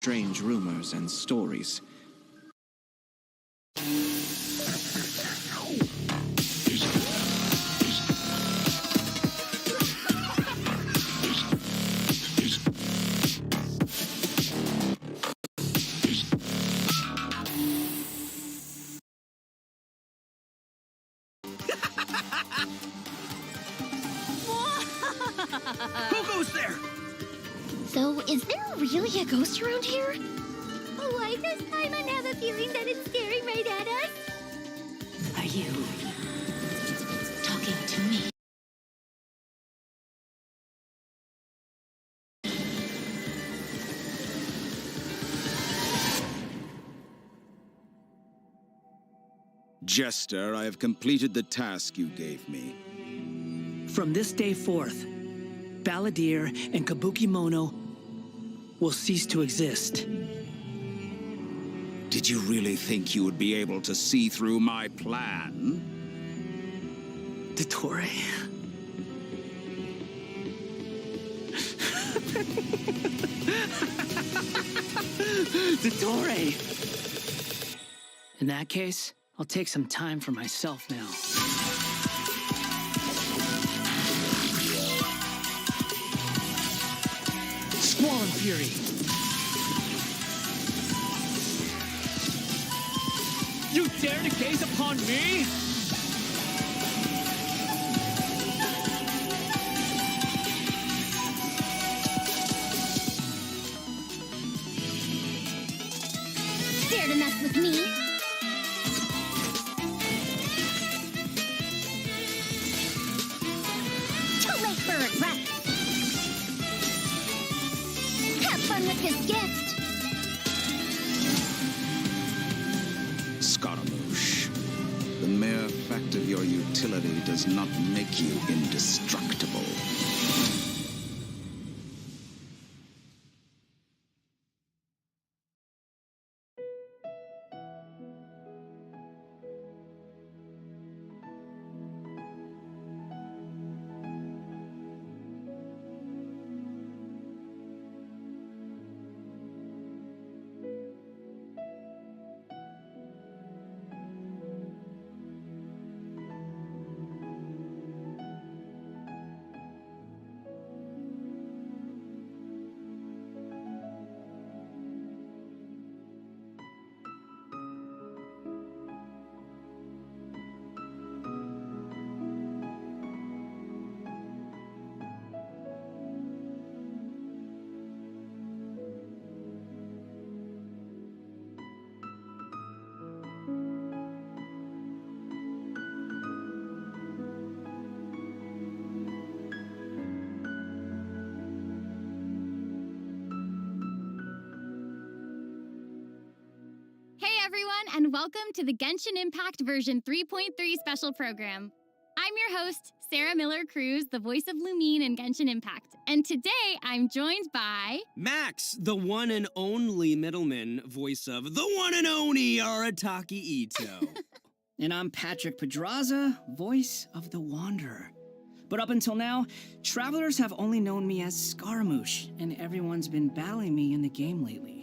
strange rumors and stories. Who goes there? So, is there really a ghost around here? Why does Paimon have a feeling that it's staring right at us? Are you talking to me? Jester, I have completed the task you gave me. From this day forth, Balladeer and Kabukimono will cease to exist. Did you really think you would be able to see through my plan? Dottore. Dottore! In that case, I'll take some time for myself now. Squall and Fury! You dare to gaze upon me? Dare to mess with me? Too late for regret. Have fun with this gift. Scaramouche, the mere fact of your utility does not make you indestructible. Hey everyone, and welcome to the Genshin Impact version 3.3 special program. I'm your host, Sarah Miller-Cruz, the voice of Lumine in Genshin Impact. And today I'm joined by... Max, the one and only middleman, voice of the one and only Arataki Ito. And I'm Patrick Pedraza, voice of the Wanderer. But up until now, travelers have only known me as Scaramouche, and everyone's been battling me in the game lately.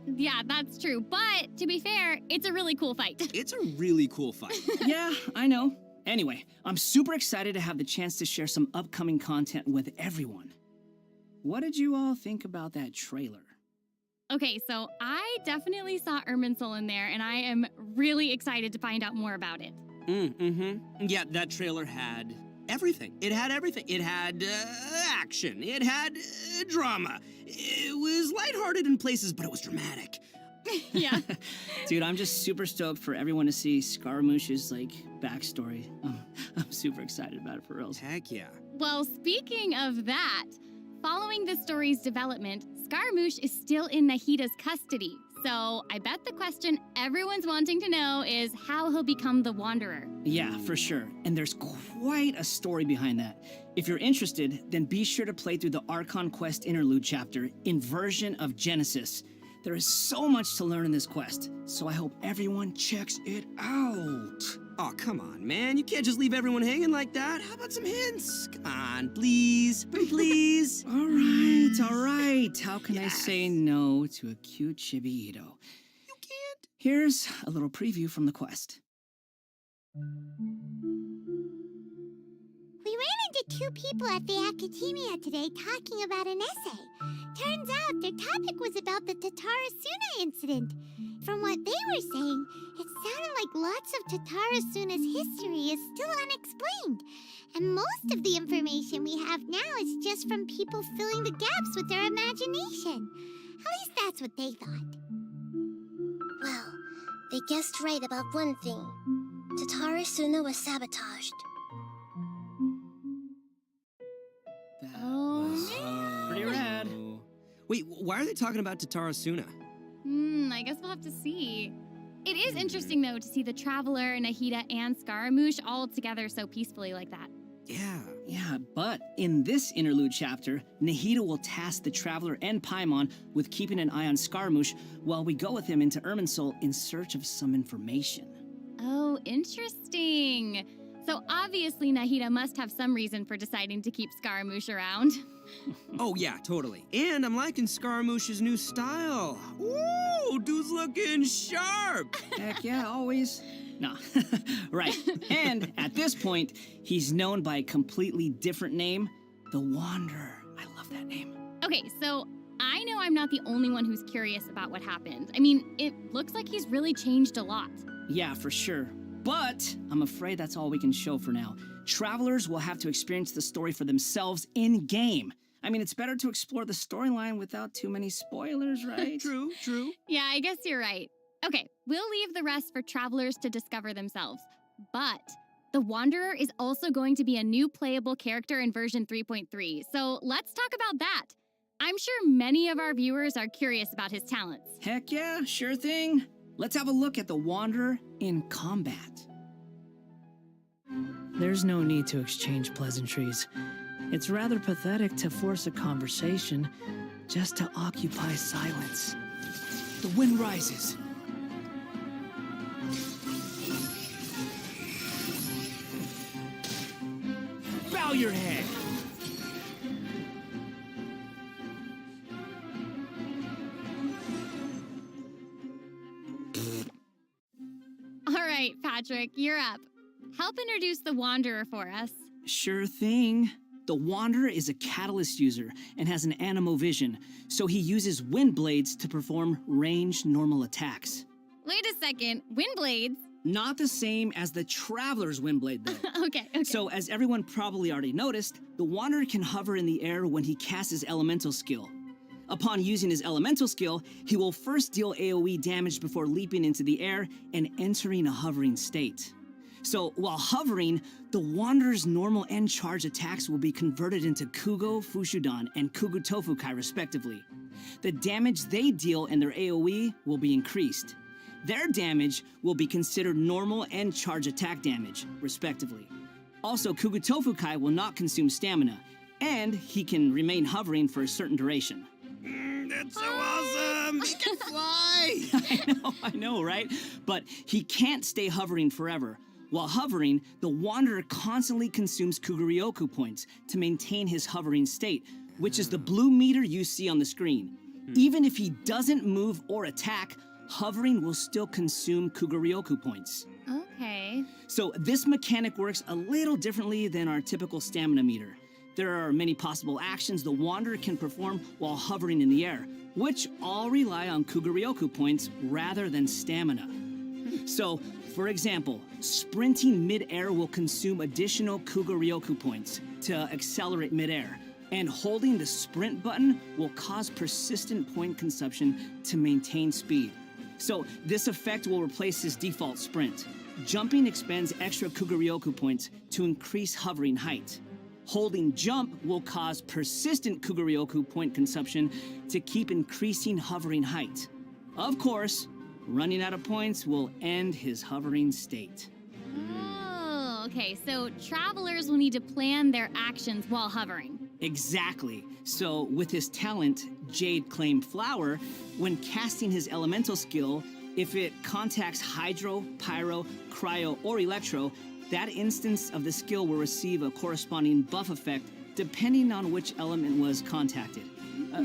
Yeah, that's true. But to be fair, it's a really cool fight. It's a really cool fight. Yeah, I know. Anyway, I'm super excited to have the chance to share some upcoming content with everyone. What did you all think about that trailer? Okay, so I definitely saw Irminsul in there, and I am really excited to find out more about it. Yeah, that trailer had everything. It had everything. It had action. It had drama. It was lighthearted in places, but it was dramatic. Yeah. Dude, I'm just super stoked for everyone to see Scaramouche's, backstory. I'm super excited about it, for reals. Heck yeah. Well, speaking of that, following the story's development, Scaramouche is still in Nahida's custody. So I bet the question everyone's wanting to know is how he'll become the Wanderer. Yeah, for sure. And there's quite a story behind that. If you're interested, then be sure to play through the Archon Quest Interlude chapter, Inversion of Genesis. There is so much to learn in this quest, so I hope everyone checks it out. Oh, come on, man. You can't just leave everyone hanging like that. How about some hints? Come on, please. Please. All right. How can I say no to a cute Chibi-Ito? You can't. Here's a little preview from the quest. We ran into two people at the academia today talking about an essay. Turns out their topic was about the Tatarasuna incident. From what they were saying, it sounded like lots of Tatarasuna's history is still unexplained. And most of the information we have now is just from people filling the gaps with their imagination. At least that's what they thought. Well, they guessed right about one thing. Tatarasuna was sabotaged. That Oh, was pretty rad. Wait, why are they talking about Tatarasuna? I guess we'll have to see. It is interesting, though, to see the Traveler, Nahida, and Scaramouche all together so peacefully like that. Yeah, but in this interlude chapter, Nahida will task the Traveler and Paimon with keeping an eye on Scaramouche while we go with him into Irminsul in search of some information. Oh, interesting. So obviously Nahida must have some reason for deciding to keep Scaramouche around. Oh, yeah, totally. And I'm liking Scaramouche's new style. Ooh, dude's looking sharp. Heck yeah, always. No, right. And at this point, he's known by a completely different name, the Wanderer. I love that name. Okay, so I know I'm not the only one who's curious about what happened. I mean, it looks like he's really changed a lot. Yeah, for sure. But I'm afraid that's all we can show for now. Travelers will have to experience the story for themselves in-game. I mean, it's better to explore the storyline without too many spoilers, right? True. Yeah, I guess you're right. Okay, we'll leave the rest for travelers to discover themselves. But the Wanderer is also going to be a new playable character in version 3.3, so let's talk about that. I'm sure many of our viewers are curious about his talents. Heck yeah, sure thing. Let's have a look at the Wanderer in combat. There's no need to exchange pleasantries. It's rather pathetic to force a conversation just to occupy silence. The wind rises. Bow your head. All right, Patrick, you're up. Help introduce the Wanderer for us. Sure thing. The Wanderer is a catalyst user and has an animo vision, so he uses wind blades to perform ranged normal attacks. Wait a second, wind blades? Not the same as the Traveler's wind blade, though. Okay. So, as everyone probably already noticed, the Wanderer can hover in the air when he casts his elemental skill. Upon using his elemental skill, he will first deal AoE damage before leaping into the air and entering a hovering state. So, while hovering, the Wanderer's normal and charge attacks will be converted into Kugo Fushudan and Kugu Tofukai, respectively. The damage they deal and their AoE will be increased. Their damage will be considered normal and charge attack damage, respectively. Also, Kugu Tofukai will not consume stamina, and he can remain hovering for a certain duration. That's so awesome! He can fly! I know, right? But he can't stay hovering forever. While hovering, the Wanderer constantly consumes Kuguryoku points to maintain his hovering state, which is the blue meter you see on the screen. Even if he doesn't move or attack, hovering will still consume Kuguryoku points. Okay. So this mechanic works a little differently than our typical stamina meter. There are many possible actions the Wanderer can perform while hovering in the air, which all rely on Kuguryoku points rather than stamina. So, for example, sprinting mid-air will consume additional Kuguryoku points to accelerate mid-air, and holding the sprint button will cause persistent point consumption to maintain speed. So, this effect will replace his default sprint. Jumping expends extra Kuguryoku points to increase hovering height. Holding jump will cause persistent Kuguryoku point consumption to keep increasing hovering height. Of course, running out of points will end his hovering state. Oh, okay. So travelers will need to plan their actions while hovering. Exactly. So with his talent, Jade Claim Flower, when casting his elemental skill, If it contacts Hydro, Pyro, Cryo, or Electro, that instance of the skill will receive a corresponding buff effect depending on which element was contacted.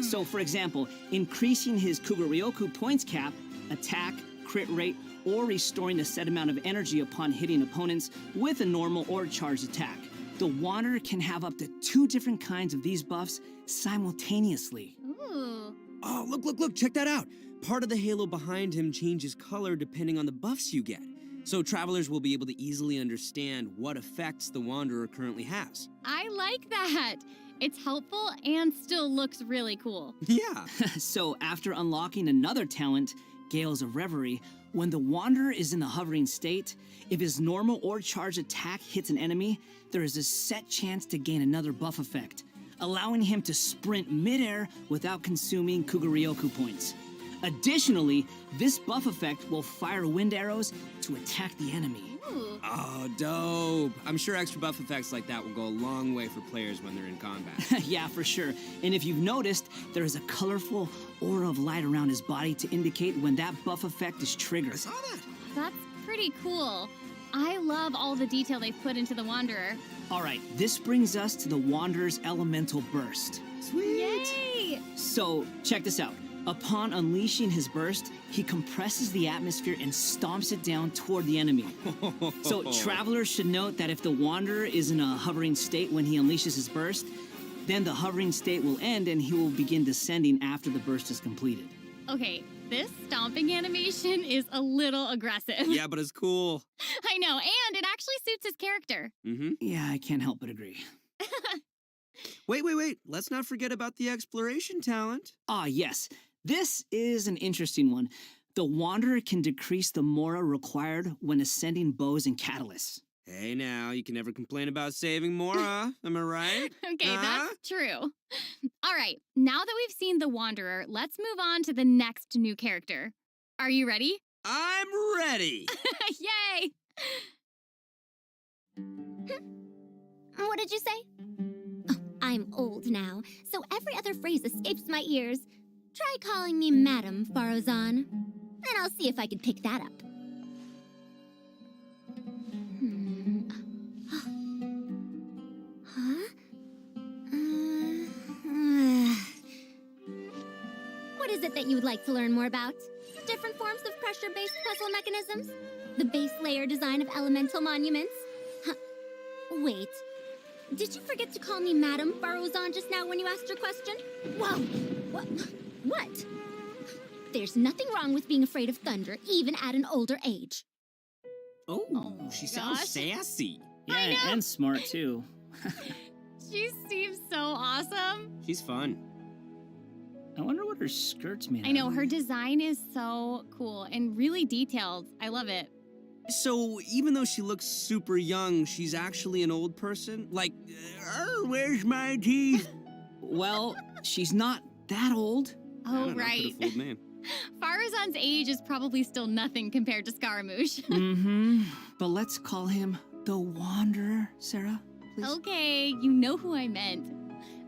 So, for example, increasing his Kugaryoku points cap, attack, crit rate, or restoring a set amount of energy upon hitting opponents with a normal or charged attack. The Wanderer can have up to 2 different kinds of these buffs simultaneously. Ooh. Oh, look, check that out. Part of the halo behind him changes color depending on the buffs you get. So travelers will be able to easily understand what effects the Wanderer currently has. I like that. It's helpful and still looks really cool. Yeah. So after unlocking another talent, Gales of Reverie, when the Wanderer is in the hovering state, if his normal or charged attack hits an enemy, there is a set chance to gain another buff effect, allowing him to sprint midair without consuming Kugaryoku points. Additionally, this buff effect will fire wind arrows to attack the enemy. Ooh. Oh, dope. I'm sure extra buff effects like that will go a long way for players when they're in combat. Yeah, for sure. And if you've noticed, there is a colorful aura of light around his body to indicate when that buff effect is triggered. I saw that. That's pretty cool. I love all the detail they've put into the Wanderer. All right, this brings us to the Wanderer's Elemental Burst. Sweet. Yay! So, check this out. Upon unleashing his burst, he compresses the atmosphere and stomps it down toward the enemy. So, travelers should note that if the Wanderer is in a hovering state when he unleashes his burst, then the hovering state will end and he will begin descending after the burst is completed. Okay, this stomping animation is a little aggressive. Yeah, but it's cool. I know, and it actually suits his character. Mm-hmm. Yeah, I can't help but agree. Wait. Let's not forget about the exploration talent. Ah, yes. This is an interesting one. The Wanderer can decrease the Mora required when ascending bows and catalysts. Hey now, you can never complain about saving Mora, am I right? Okay, Huh? that's true. All right, now that we've seen the Wanderer, let's move on to the next new character. Are you ready? I'm ready. Yay! What did you say? Oh, I'm old now, so every other phrase escapes my ears. Try calling me Madam Farozan, and I'll see if I can pick that up. Huh? What is it that you would like to learn more about? Different forms of pressure-based puzzle mechanisms? The base layer design of elemental monuments? Huh. Wait. Did you forget to call me Madam Farozan just now when you asked your question? Whoa! What? There's nothing wrong with being afraid of thunder, even at an older age. Oh, she sounds sassy. Yeah, I know. and smart too. She seems so awesome. She's fun. I wonder what her skirt's made I know, of. her design is so cool and really detailed. I love it. So, even though she looks super young, she's actually an old person? Like, where's my teeth? Well, she's not that old. I Oh, don't know, right. could've fooled me. Faruzan's age is probably still nothing compared to Scaramouche. Mm-hmm. But let's call him the Wanderer, Sarah, please. Okay, you know who I meant.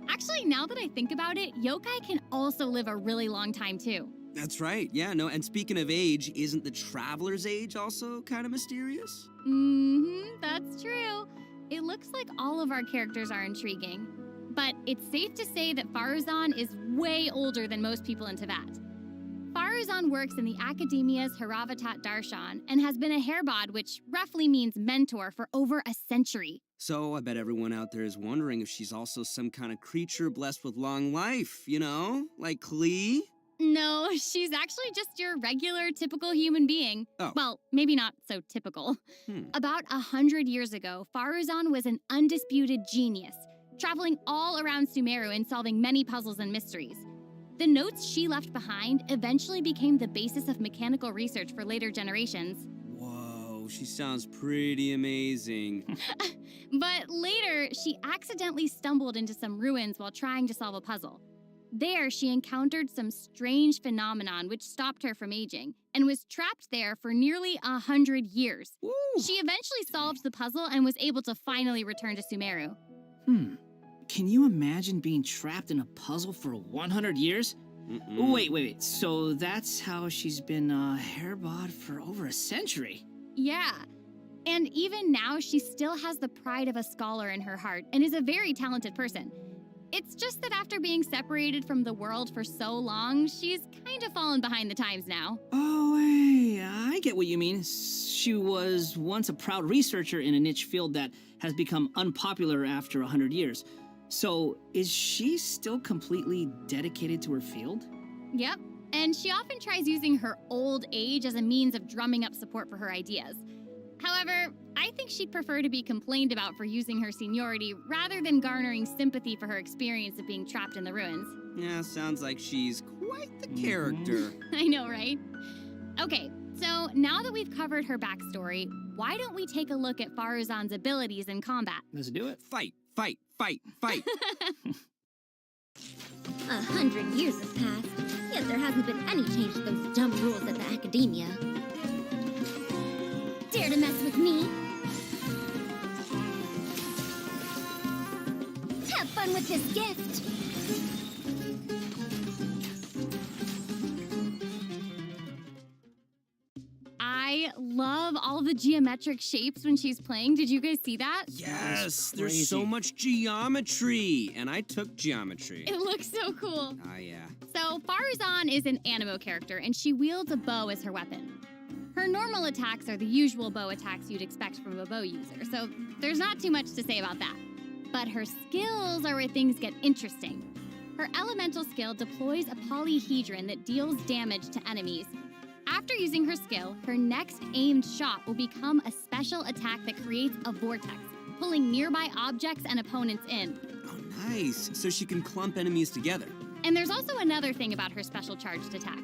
Actually, now that I think about it, yokai can also live a really long time too. That's right, yeah, no, and speaking of age, isn't the Traveler's age also kind of mysterious? Mm-hmm, that's true. It looks like all of our characters are intriguing. But it's safe to say that Faruzan is way older than most people in Teyvat. Faruzan works in the Academia's Haravatat Darshan and has been a Hairbod, which roughly means mentor, for over a century. So I bet everyone out there is wondering if she's also some kind of creature blessed with long life, you know? Like Klee? No, she's actually just your regular, typical human being. Oh. Well, maybe not so typical. About 100 years ago, Faruzan was an undisputed genius, traveling all around Sumeru and solving many puzzles and mysteries. The notes she left behind eventually became the basis of mechanical research for later generations. Whoa, she sounds pretty amazing. But later, she accidentally stumbled into some ruins while trying to solve a puzzle. There, she encountered some strange phenomenon which stopped her from aging, and was trapped there for nearly 100 years. Ooh. She eventually solved the puzzle and was able to finally return to Sumeru. Can you imagine being trapped in a puzzle for 100 years? Wait. So that's how she's been hairbod for over a century. Yeah. And even now, she still has the pride of a scholar in her heart and is a very talented person. It's just that after being separated from the world for so long, she's kind of fallen behind the times now. Oh, hey, I get what you mean. She was once a proud researcher in a niche field that has become unpopular after 100 years. So, is she still completely dedicated to her field? Yep. And she often tries using her old age as a means of drumming up support for her ideas. However, I think she'd prefer to be complained about for using her seniority rather than garnering sympathy for her experience of being trapped in the ruins. Yeah, sounds like she's quite the character. I know, right? Okay, so now that we've covered her backstory, why don't we take a look at Faruzan's abilities in combat? Let's do it. Fight. 100 years have passed, yet there hasn't been any change to those dumb rules at the academia. Dare to mess with me? Have fun with this gift! I love all the geometric shapes when she's playing. Did you guys see that? Yes, crazy. there's so much geometry. And I took geometry. It looks so cool. Ah, yeah. So, Faruzan is an animo character, and she wields a bow as her weapon. Her normal attacks are the usual bow attacks you'd expect from a bow user, so there's not too much to say about that. But her skills are where things get interesting. Her elemental skill deploys a polyhedron that deals damage to enemies. After using her skill, her next aimed shot will become a special attack that creates a vortex, pulling nearby objects and opponents in. Oh, nice. So she can clump enemies together. And there's also another thing about her special charged attack.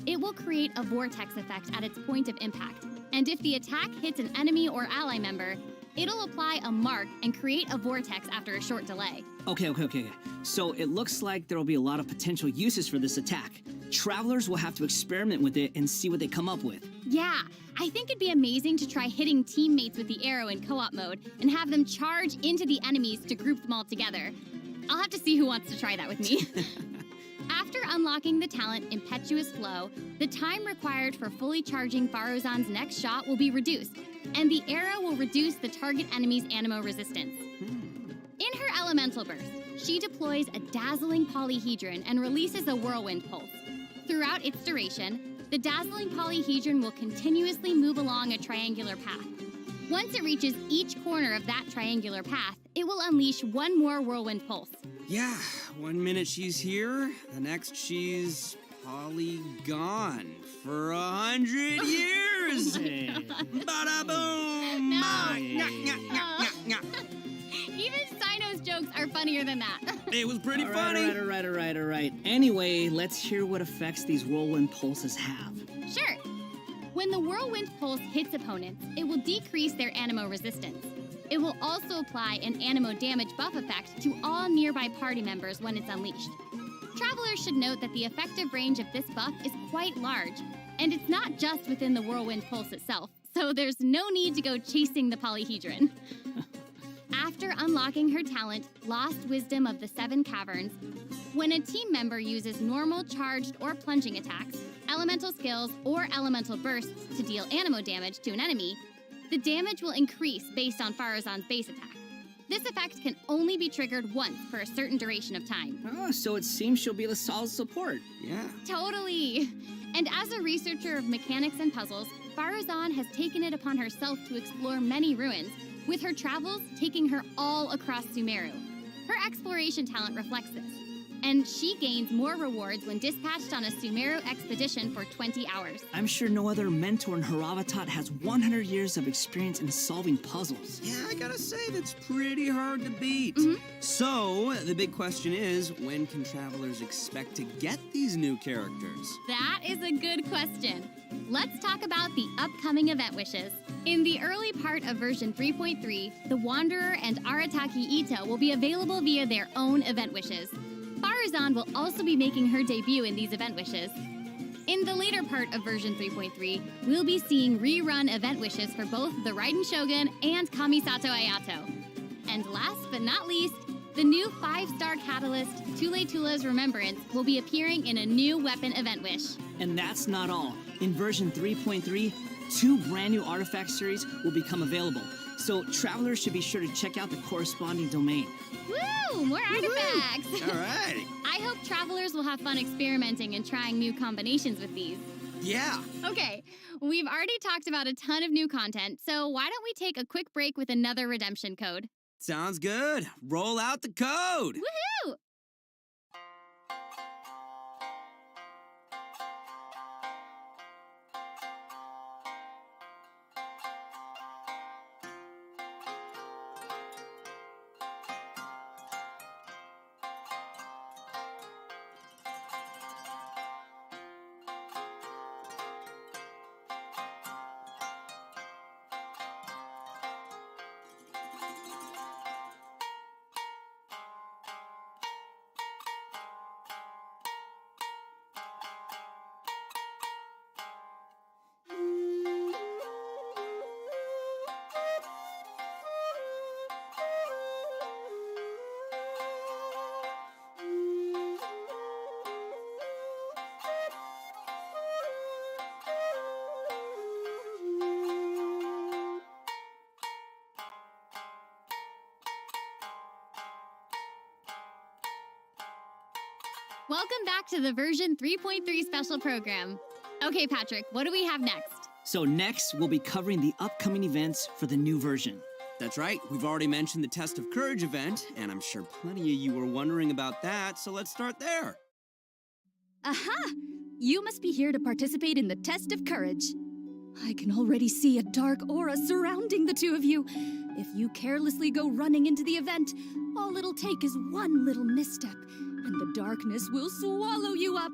It will create a vortex effect at its point of impact. And if the attack hits an enemy or ally member, it'll apply a mark and create a vortex after a short delay. Okay. So it looks like there will be a lot of potential uses for this attack. Travelers will have to experiment with it and see what they come up with. Yeah, I think it'd be amazing to try hitting teammates with the arrow in co-op mode and have them charge into the enemies to group them all together. I'll have to see who wants to try that with me. After unlocking the talent Impetuous Flow, the time required for fully charging Faruzan's next shot will be reduced, and the arrow will reduce the target enemy's animo resistance. In her elemental burst, she deploys a dazzling polyhedron and releases a whirlwind pulse. Throughout its duration, the dazzling polyhedron will continuously move along a triangular path. Once it reaches each corner of that triangular path, it will unleash one more whirlwind pulse. Yeah, 1 minute she's here, the next she's polygone for 100 years. Hey. Bada boom! No. Even Sino's jokes are funnier than that. It was pretty All funny. right. Anyway, let's hear what effects these whirlwind pulses have. Sure. When the whirlwind pulse hits opponents, it will decrease their animo resistance. It will also apply an animo damage buff effect to all nearby party members when it's unleashed. Travelers should note that the effective range of this buff is quite large, and it's not just within the whirlwind pulse itself, so there's no need to go chasing the polyhedron. After unlocking her talent, Lost Wisdom of the Seven Caverns, when a team member uses normal, charged, or plunging attacks, elemental skills, or elemental bursts to deal animo damage to an enemy, the damage will increase based on Faruzan's base attack. This effect can only be triggered once for a certain duration of time. Oh, so it seems she'll be the solid support. Yeah. Totally! And as a researcher of mechanics and puzzles, Faruzan has taken it upon herself to explore many ruins, with her travels taking her all across Sumeru. Her exploration talent reflects this, and she gains more rewards when dispatched on a Sumeru expedition for 20 hours. I'm sure no other mentor in Haravatat has 100 years of experience in solving puzzles. Yeah, I gotta say, that's pretty hard to beat. Mhm. So, the big question is, when can travelers expect to get these new characters? That is a good question. Let's talk about the upcoming event wishes. In the early part of version 3.3, the Wanderer and Arataki Ito will be available via their own event wishes. Faruzan will also be making her debut in these event wishes. In the later part of version 3.3, we'll be seeing rerun event wishes for both the Raiden Shogun and Kamisato Ayato. And last but not least, The new 5-star catalyst, Tule Tula's Remembrance, will be appearing in a new weapon event wish. And that's not all. In version 3.3, 2 brand new artifact series will become available. So travelers should be sure to check out the corresponding domain. Woo! More artifacts! All right. I hope travelers will have fun experimenting and trying new combinations with these. Yeah. Okay, we've already talked about a ton of new content, so why don't we take a quick break with another redemption code? Sounds good. Roll out the code. Woohoo! Welcome back to the version 3.3 special program. Okay, Patrick, what do we have next? So next, we'll be covering the upcoming events for the new version. That's right. We've already mentioned the Test of Courage event, and I'm sure plenty of you were wondering about that, so let's start there. Aha! You must be here to participate in the Test of Courage. I can already see a dark aura surrounding the two of you. If you carelessly go running into the event, all it'll take is one little misstep, and the darkness will swallow you up.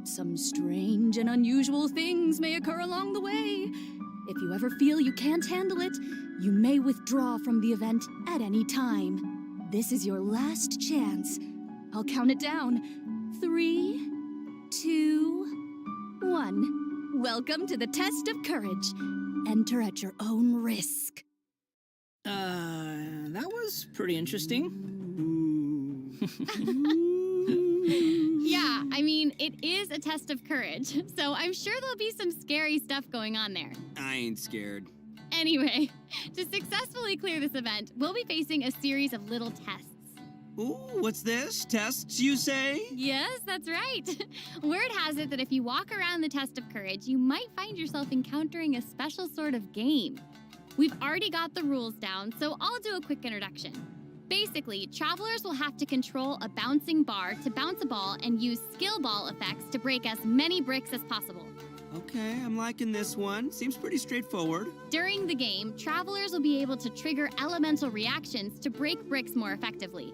Some strange and unusual things may occur along the way. If you ever feel you can't handle it, you may withdraw from the event at any time. This is your last chance. I'll count it down. 3, 2, 1. Welcome to the Test of Courage. Enter at your own risk. That was pretty interesting. Yeah, I mean, it is a test of courage, so I'm sure there'll be some scary stuff going on there. I ain't scared. Anyway, to successfully clear this event, we'll be facing a series of little tests. Ooh, what's this? Tests, you say? Yes, that's right. Word has it that if you walk around the Test of Courage, you might find yourself encountering a special sort of game. We've already got the rules down, so I'll do a quick introduction. Basically, travelers will have to control a bouncing bar to bounce a ball and use skill ball effects to break as many bricks as possible. Okay, I'm liking this one. Seems pretty straightforward. During the game, travelers will be able to trigger elemental reactions to break bricks more effectively.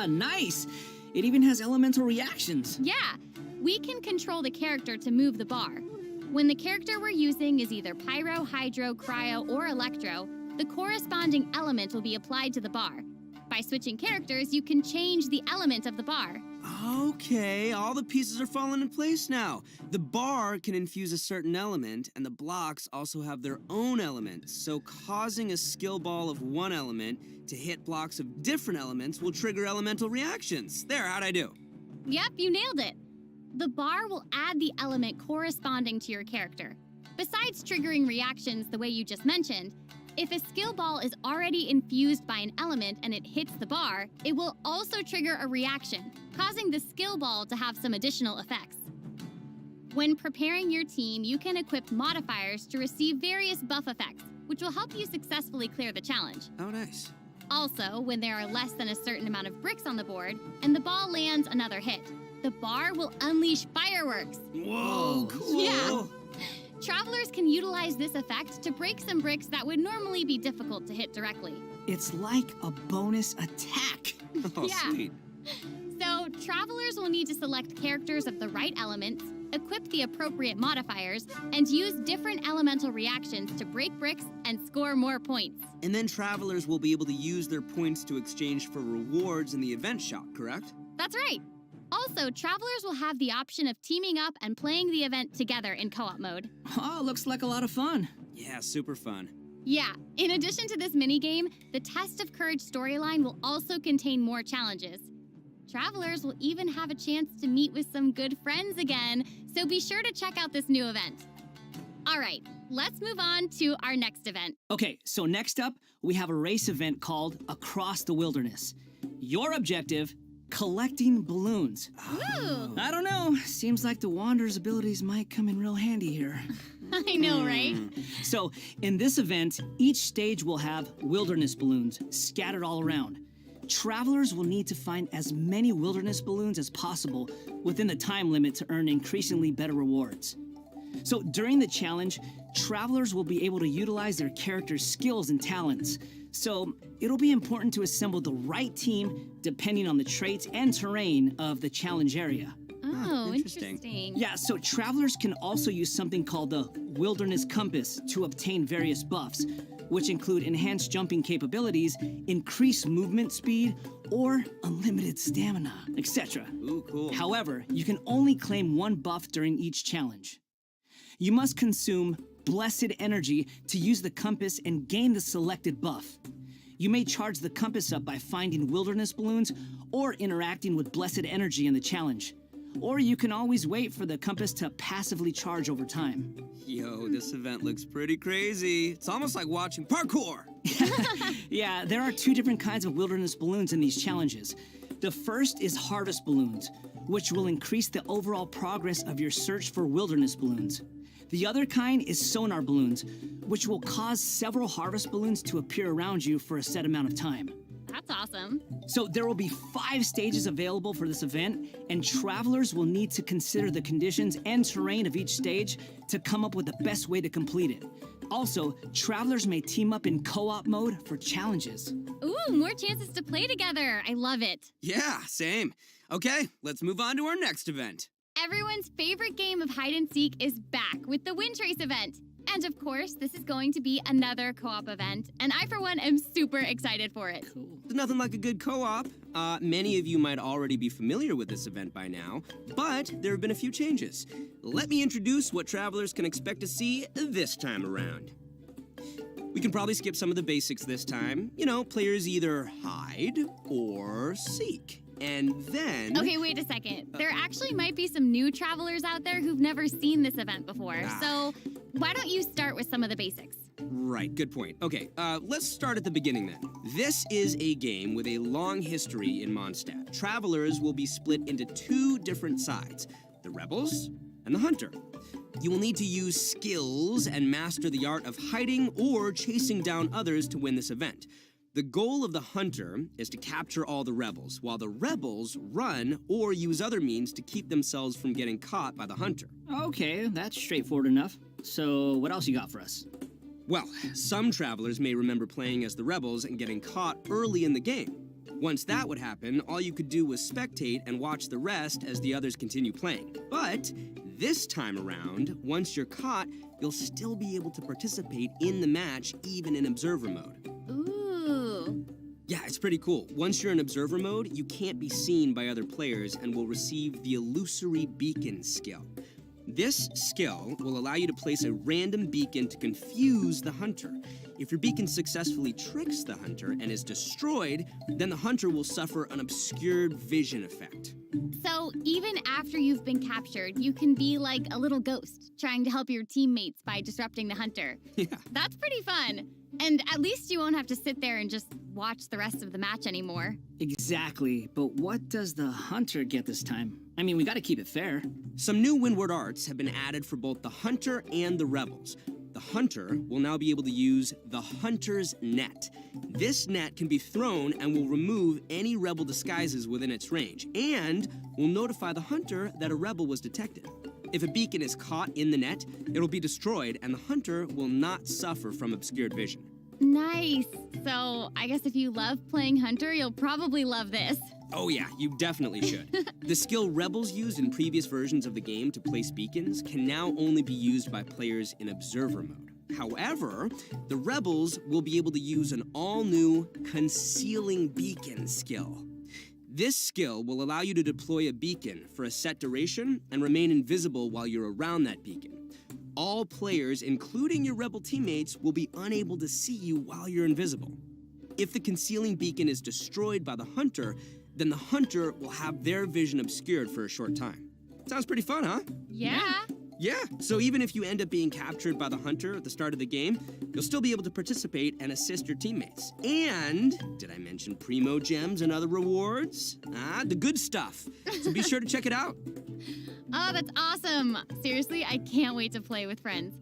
Nice! It even has elemental reactions. Yeah, we can control the character to move the bar. When the character we're using is either Pyro, Hydro, Cryo, or Electro, the corresponding element will be applied to the bar. By switching characters, you can change the element of the bar. Okay, all the pieces are falling in place now. The bar can infuse a certain element, and the blocks also have their own elements, so causing a skill ball of one element to hit blocks of different elements will trigger elemental reactions. There, how'd I do? Yep, you nailed it. The bar will add the element corresponding to your character. Besides triggering reactions the way you just mentioned, if a skill ball is already infused by an element and it hits the bar, it will also trigger a reaction, causing the skill ball to have some additional effects. When preparing your team, you can equip modifiers to receive various buff effects, which will help you successfully clear the challenge. Oh, nice. Also, when there are less than a certain amount of bricks on the board, and the ball lands another hit, the bar will unleash fireworks. Whoa, cool. Yeah. Travelers can utilize this effect to break some bricks that would normally be difficult to hit directly. It's like a bonus attack. Oh, Yeah. sweet. So, travelers will need to select characters of the right elements, equip the appropriate modifiers, and use different elemental reactions to break bricks and score more points. And then travelers will be able to use their points to exchange for rewards in the event shop, correct? That's right. Also, travelers will have the option of teaming up and playing the event together in co-op mode. Oh, looks like a lot of fun. Yeah, super fun. Yeah, in addition to this minigame, the Test of Courage storyline will also contain more challenges. Travelers will even have a chance to meet with some good friends again, so be sure to check out this new event. All right, let's move on to our next event. Okay, so next up, we have a race event called Across the Wilderness. Your objective, collecting balloons. Woo! I don't know, seems like the Wanderer's abilities might come in real handy here. I know, right? So, in this event, each stage will have wilderness balloons scattered all around. Travelers will need to find as many wilderness balloons as possible within the time limit to earn increasingly better rewards. So, during the challenge, travelers will be able to utilize their character's skills and talents. So, it'll be important to assemble the right team depending on the traits and terrain of the challenge area. Oh, interesting. interesting. Yeah, so travelers can also use something called the Wilderness Compass to obtain various buffs, which include enhanced jumping capabilities, increased movement speed, or unlimited stamina, etc. Ooh, cool. However, you can only claim one buff during each challenge. You must consume Blessed Energy to use the compass and gain the selected buff. You may charge the compass up by finding wilderness balloons or interacting with Blessed Energy in the challenge. Or you can always wait for the compass to passively charge over time. Yo, this event looks pretty crazy. It's almost like watching parkour. Yeah, there are two different kinds of wilderness balloons in these challenges. The first is harvest balloons, which will increase the overall progress of your search for wilderness balloons. The other kind is sonar balloons, which will cause several harvest balloons to appear around you for a set amount of time. That's awesome. So there will be 5 stages available for this event, and travelers will need to consider the conditions and terrain of each stage to come up with the best way to complete it. Also, travelers may team up in co-op mode for challenges. Ooh, more chances to play together. I love it. Yeah, same. Okay, let's move on to our next event. Everyone's favorite game of hide and seek is back with the Wind Trace event. And of course, this is going to be another co-op event, and I, for one, am super excited for it. Cool. There's nothing like a good co-op. Many of you might already be familiar with this event by now, but there have been a few changes. Let me introduce what travelers can expect to see this time around. We can probably skip some of the basics this time. You know, players either hide or seek. And then... Okay, wait a second. There actually might be some new travelers out there who've never seen this event before. So why don't you start with some of the basics? Right, good point. Okay, let's start at the beginning then. This is a game with a long history in Mondstadt. Travelers will be split into 2 different sides, the Rebels and the Hunter. You will need to use skills and master the art of hiding or chasing down others to win this event. The goal of the Hunter is to capture all the Rebels, while the Rebels run or use other means to keep themselves from getting caught by the Hunter. Okay, that's straightforward enough. So what else you got for us? Well, some travelers may remember playing as the Rebels and getting caught early in the game. Once that would happen, all you could do was spectate and watch the rest as the others continue playing. But this time around, once you're caught, you'll still be able to participate in the match even in observer mode. Ooh. Yeah, it's pretty cool. Once you're in observer mode, you can't be seen by other players and will receive the Illusory Beacon skill. This skill will allow you to place a random beacon to confuse the Hunter. If your beacon successfully tricks the Hunter and is destroyed, then the Hunter will suffer an obscured vision effect. So even after you've been captured, you can be like a little ghost, trying to help your teammates by disrupting the Hunter. Yeah. That's pretty fun. And at least you won't have to sit there and just watch the rest of the match anymore. Exactly, but what does the Hunter get this time? I mean, we gotta keep it fair. Some new Windward arts have been added for both the Hunter and the Rebels. The Hunter will now be able to use the Hunter's Net. This net can be thrown and will remove any Rebel disguises within its range, and will notify the Hunter that a Rebel was detected. If a beacon is caught in the net, it'll be destroyed, and the Hunter will not suffer from obscured vision. Nice. So I guess if you love playing Hunter, you'll probably love this. Oh yeah, you definitely should. The skill Rebels used in previous versions of the game to place beacons can now only be used by players in Observer mode. However, the Rebels will be able to use an all-new Concealing Beacon skill. This skill will allow you to deploy a beacon for a set duration and remain invisible while you're around that beacon. All players, including your rebel teammates, will be unable to see you while you're invisible. If the concealing beacon is destroyed by the hunter, then the hunter will have their vision obscured for a short time. Sounds pretty fun, huh? Yeah. Yeah, so even if you end up being captured by the hunter at the start of the game, you'll still be able to participate and assist your teammates. And, did I mention Primo Gems and other rewards? The good stuff. So be sure to check it out. Oh, that's awesome. Seriously, I can't wait to play with friends.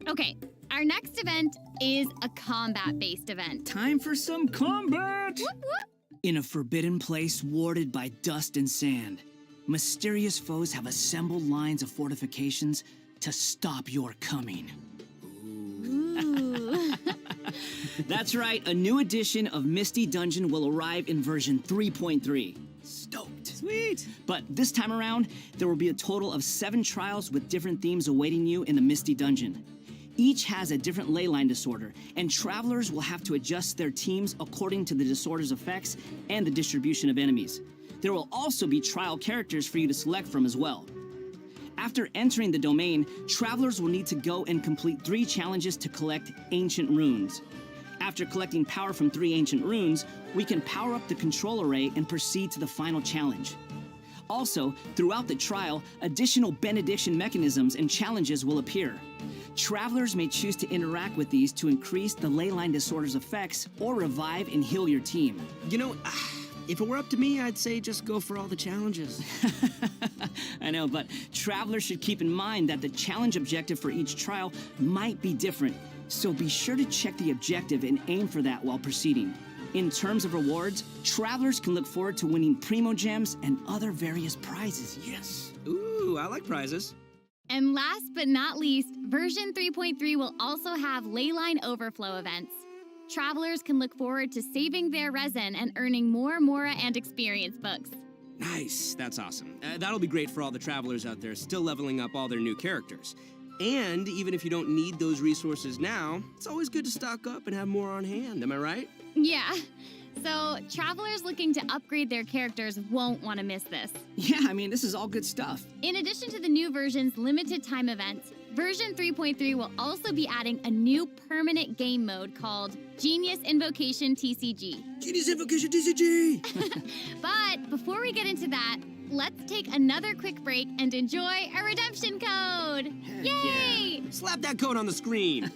Okay, our next event is a combat-based event. Time for some combat! Whoop, whoop. In a forbidden place warded by dust and sand, mysterious foes have assembled lines of fortifications to stop your coming. Ooh. That's right, a new edition of Misty Dungeon will arrive in version 3.3. Stoked. Sweet. But this time around, there will be a total of 7 trials with different themes awaiting you in the Misty Dungeon. Each has a different leyline disorder, and travelers will have to adjust their teams according to the disorder's effects and the distribution of enemies. There will also be trial characters for you to select from as well. After entering the domain, travelers will need to go and complete 3 challenges to collect ancient runes. After collecting power from 3 ancient runes, we can power up the control array and proceed to the final challenge. Also, throughout the trial, additional benediction mechanisms and challenges will appear. Travelers may choose to interact with these to increase the leyline disorder's effects or revive and heal your team. You know, if it were up to me, I'd say just go for all the challenges. I know, but travelers should keep in mind that the challenge objective for each trial might be different, so be sure to check the objective and aim for that while proceeding. In terms of rewards, travelers can look forward to winning Primo Gems and other various prizes. Yes! Ooh, I like prizes. And last but not least, version 3.3 will also have leyline overflow events. Travelers can look forward to saving their resin and earning more Mora and experience books. Nice, that's awesome. That'll be great for all the travelers out there still leveling up all their new characters. And even if you don't need those resources now, it's always good to stock up and have more on hand, am I right? Yeah. So, travelers looking to upgrade their characters won't want to miss this. Yeah, I mean, this is all good stuff. In addition to the new version's limited time events, version 3.3 will also be adding a new permanent game mode called Genius Invocation TCG. Genius Invocation TCG! But before we get into that, let's take another quick break and enjoy a redemption code! Heck Yay! yeah. Slap that code on the screen!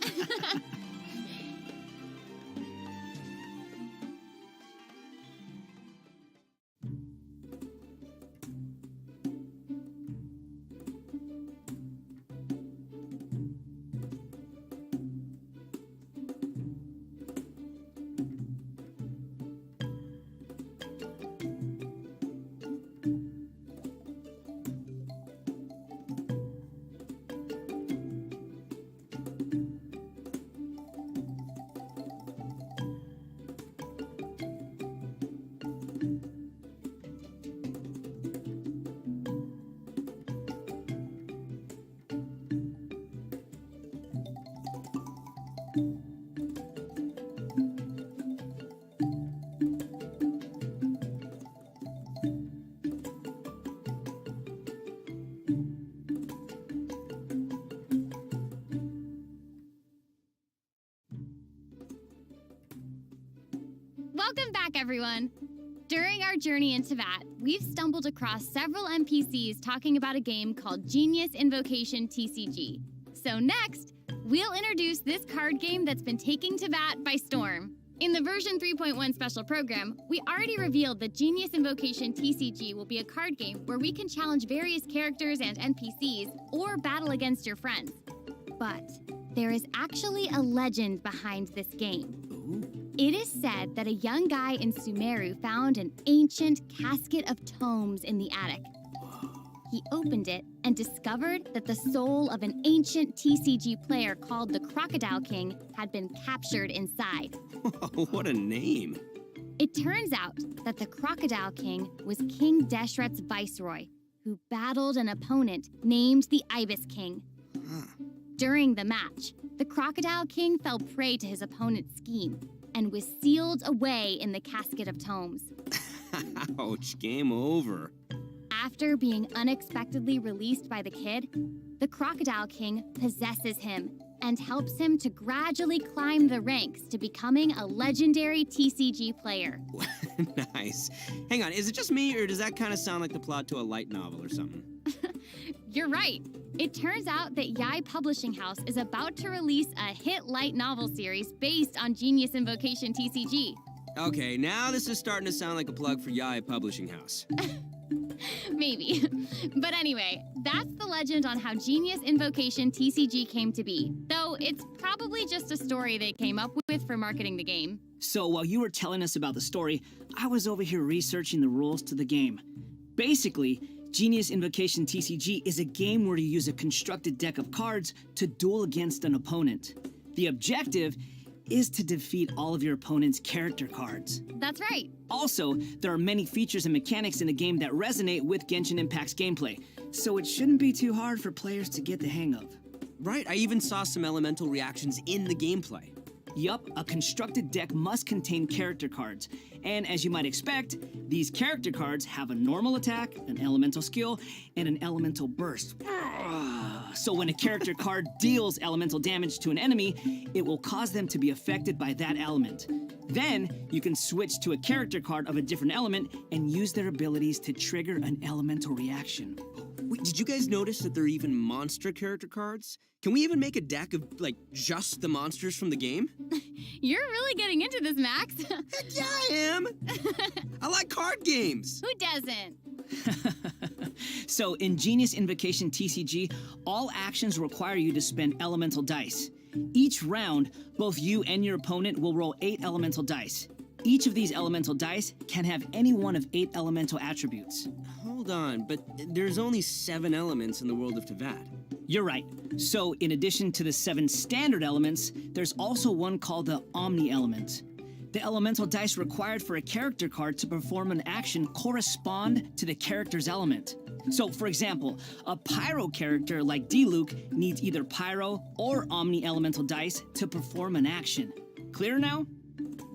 Welcome back, everyone! During our journey into VAT, we've stumbled across several NPCs talking about a game called Genius Invocation TCG. So next, we'll introduce this card game that's been taking to VAT by storm. In the version 3.1 special program, we already revealed that Genius Invocation TCG will be a card game where we can challenge various characters and NPCs or battle against your friends. But there is actually a legend behind this game. It is said that a young guy in Sumeru found an ancient casket of tomes in the attic. He opened it and discovered that the soul of an ancient TCG player called the Crocodile King had been captured inside. What a name. It turns out that the Crocodile King was King Deshret's viceroy, who battled an opponent named the Ibis King. During the match, the Crocodile King fell prey to his opponent's scheme and was sealed away in the casket of tomes. Ouch, game over. After being unexpectedly released by the kid, the Crocodile King possesses him and helps him to gradually climb the ranks to becoming a legendary TCG player. Nice. Hang on, is it just me, or does that kind of sound like the plot to a light novel or something? You're right. It turns out that Yai Publishing House is about to release a hit light novel series based on Genius Invocation TCG. Okay, now this is starting to sound like a plug for Yai Publishing House. Maybe. But anyway, that's the legend on how Genius Invocation TCG came to be. Though it's probably just a story they came up with for marketing the game. So while you were telling us about the story, I was over here researching the rules to the game. Basically, Genius Invocation TCG is a game where you use a constructed deck of cards to duel against an opponent. The objective is to defeat all of your opponent's character cards. That's right. Also, there are many features and mechanics in the game that resonate with Genshin Impact's gameplay, so it shouldn't be too hard for players to get the hang of. Right, I even saw some elemental reactions in the gameplay. Yup, a constructed deck must contain character cards. And as you might expect, these character cards have a normal attack, an elemental skill, and an elemental burst. So when a character card deals elemental damage to an enemy, it will cause them to be affected by that element. Then, you can switch to a character card of a different element and use their abilities to trigger an elemental reaction. Wait, did you guys notice that there are even monster character cards? Can we even make a deck of, like, just the monsters from the game? You're really getting into this, Max. Heck yeah, I am! I like card games! Who doesn't? So, in Genius Invocation TCG, all actions require you to spend elemental dice. Each round, both you and your opponent will roll 8 elemental dice. Each of these elemental dice can have any one of 8 elemental attributes. Hold on, but there's only 7 elements in the world of Teyvat. You're right. So, in addition to the 7 standard elements, there's also one called the Omni element. The elemental dice required for a character card to perform an action correspond to the character's element. So, for example, a Pyro character like D-Luke needs either Pyro or Omni elemental dice to perform an action. Clear now?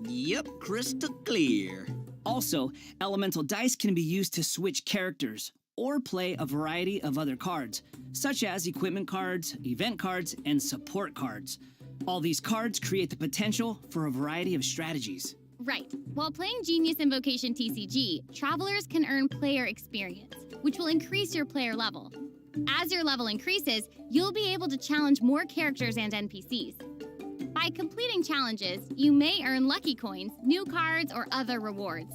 Yep, crystal clear. Also, elemental dice can be used to switch characters or play a variety of other cards, such as equipment cards, event cards, and support cards. All these cards create the potential for a variety of strategies. Right. While playing Genius Invocation TCG, travelers can earn player experience, which will increase your player level. As your level increases, you'll be able to challenge more characters and NPCs. By completing challenges, you may earn lucky coins, new cards, or other rewards.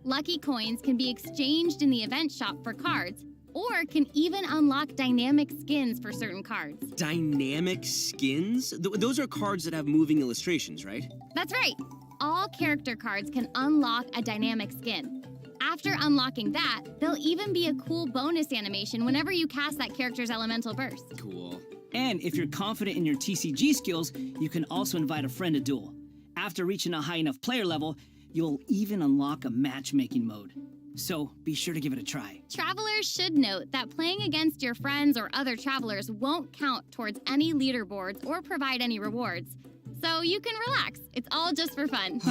Lucky coins can be exchanged in the event shop for cards, or can even unlock dynamic skins for certain cards. Dynamic skins? Those are cards that have moving illustrations, right? That's right. All character cards can unlock a dynamic skin. After unlocking that, there'll even be a cool bonus animation whenever you cast that character's elemental burst. Cool. And if you're confident in your TCG skills, you can also invite a friend to duel. After reaching a high enough player level, you'll even unlock a matchmaking mode. So be sure to give it a try. Travelers should note that playing against your friends or other travelers won't count towards any leaderboards or provide any rewards. So you can relax. It's all just for fun.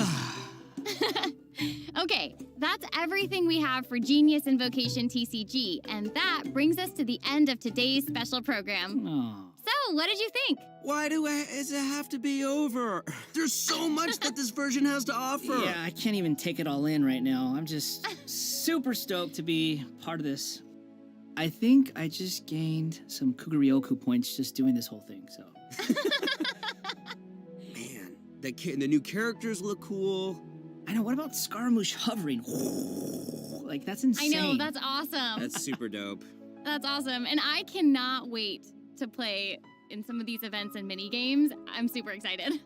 Okay, that's everything we have for Genius Invocation TCG, and that brings us to the end of today's special program. Oh. So, what did you think? Why does it have to be over? There's so much that this version has to offer. Yeah, I can't even take it all in right now. I'm just super stoked to be part of this. I think I just gained some Kuguryoku points just doing this whole thing, so. Man, the new characters look cool. I know, what about Scaramouche hovering? Like, that's insane. I know, that's awesome. That's super dope. That's awesome. And I cannot wait to play in some of these events and mini games. I'm super excited.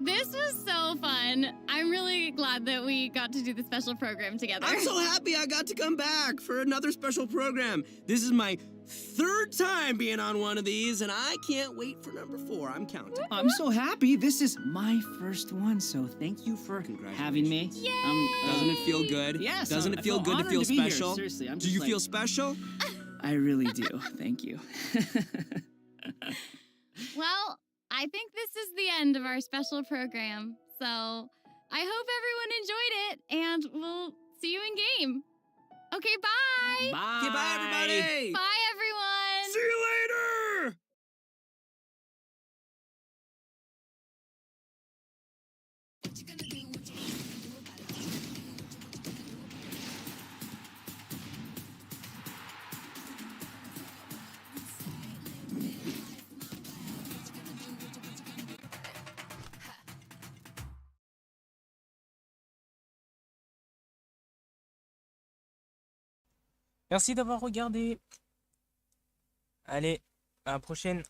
This was so fun. I'm really glad that we got to do the special program together. I'm so happy I got to come back for another special program. This is my 3rd time being on one of these, and I can't wait for number 4. I'm counting. I'm so happy. This is my first one, so thank you for having me. Yay! Doesn't it feel good? Yes. Doesn't it feel good to honored feel to be here. special? Seriously, I'm Do just you like- feel special? I really do. Thank you. Well, I think this is the end of our special program. So I hope everyone enjoyed it, and we'll see you in game. Okay, bye. Bye. Okay, bye, everybody. Bye, everyone. See you later. Merci d'avoir regardé. Allez, à la prochaine.